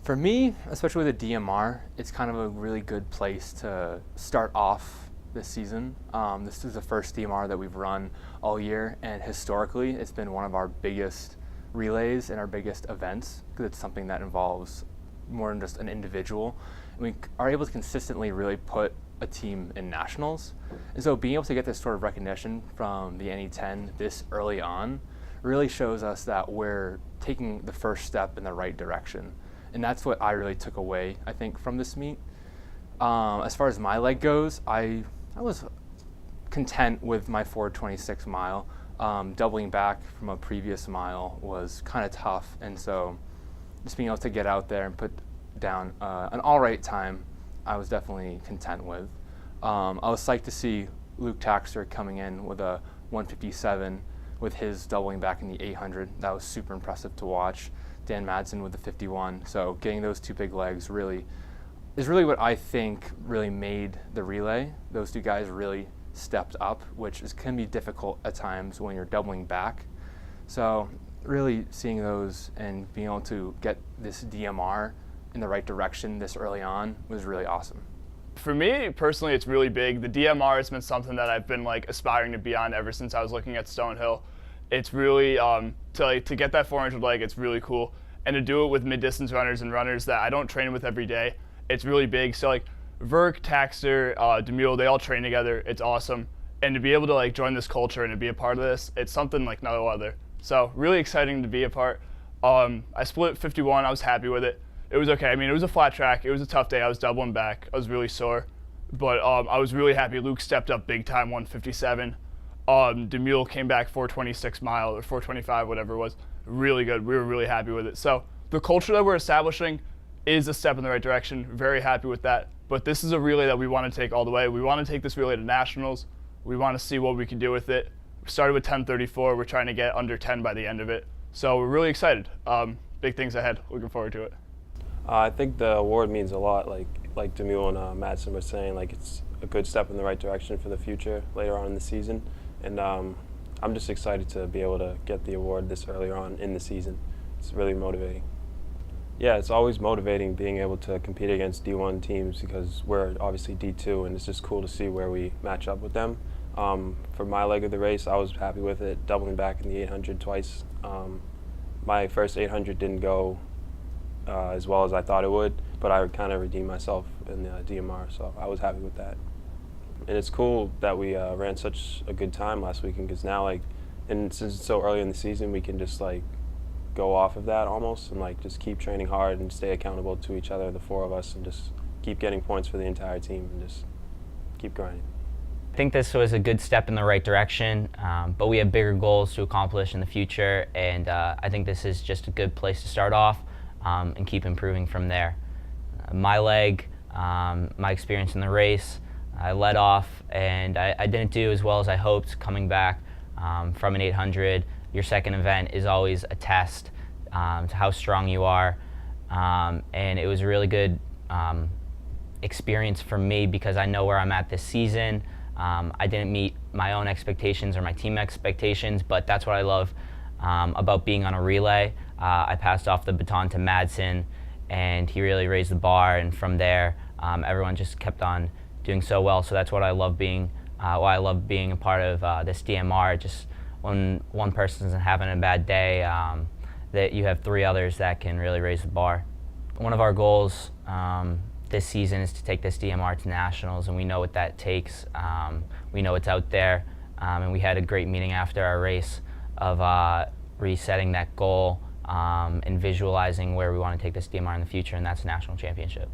For me, especially with a DMR, it's kind of a really good place to start off this season. This is the first DMR that we've run all year, and historically it's been one of our biggest relays and our biggest events because it's something that involves more than just an individual. And we are able to consistently really put a team in nationals. And so being able to get this sort of recognition from the NE10 this early on really shows us that we're taking the first step in the right direction. And that's what I really took away, I think, from this meet. As far as my leg goes, I was content with my 426 mile. Doubling back from a previous mile was kind of tough, and so just being able to get out there and put down an all right time, I was definitely content with. I was psyched to see Luke Taxter coming in with a 157 with his doubling back in the 800. That was super impressive to watch. Dan Madsen with the 51. So getting those two big legs is really what I think really made the relay. Those two guys really stepped up, which can be difficult at times when you're doubling back. So really seeing those and being able to get this DMR in the right direction this early on was really awesome. For me personally, it's really big. The DMR has been something that I've been aspiring to be on ever since I was looking at Stonehill. It's really to get that 400 leg, it's really cool, and to do it with mid-distance runners and runners that I don't train with every day, it's really big. So Verk, Taxter, Demule, they all train together. It's awesome, and to be able to join this culture and to be a part of this, it's something like no other. So really exciting to be a part. I split 51. I was happy with it. It was okay. I mean, it was a flat track. It was a tough day. I was doubling back. I was really sore, but I was really happy. Luke stepped up big time, 157. Demule came back 426 mile or 425, whatever it was. Really good. We were really happy with it. So the culture that we're establishing is a step in the right direction. Very happy with that. But this is a relay that we want to take all the way. We want to take this relay to nationals. We want to see what we can do with it. We started with 10:34. We're trying to get under 10 by the end of it. So we're really excited. Big things ahead. Looking forward to it. I think the award means a lot. Like Demule and Madsen were saying, it's a good step in the right direction for the future later on in the season. And I'm just excited to be able to get the award this early on in the season. It's really motivating. Yeah, it's always motivating being able to compete against D1 teams because we're obviously D2, and it's just cool to see where we match up with them. For my leg of the race, I was happy with it, doubling back in the 800 twice. My first 800 didn't go as well as I thought it would, but I kind of redeemed myself in the DMR, so I was happy with that. And it's cool that we ran such a good time last weekend because now, and since it's so early in the season, we can just go off of that almost and just keep training hard and stay accountable to each other, the four of us, and just keep getting points for the entire team and just keep grinding. I think this was a good step in the right direction, but we have bigger goals to accomplish in the future, and I think this is just a good place to start off and keep improving from there. My leg, my experience in the race, I led off, and I didn't do as well as I hoped coming back from an 800. Your second event is always a test to how strong you are, and it was a really good experience for me because I know where I'm at this season. I didn't meet my own expectations or my team expectations, but that's what I love about being on a relay. I passed off the baton to Madsen, and he really raised the bar, and from there everyone just kept on doing so well. So that's what I love being, why I love being a part of this DMR. Just when one person isn't having a bad day, that you have three others that can really raise the bar. One of our goals this season is to take this DMR to nationals, and we know what that takes. We know it's out there, and we had a great meeting after our race of resetting that goal and visualizing where we want to take this DMR in the future, and that's a national championship.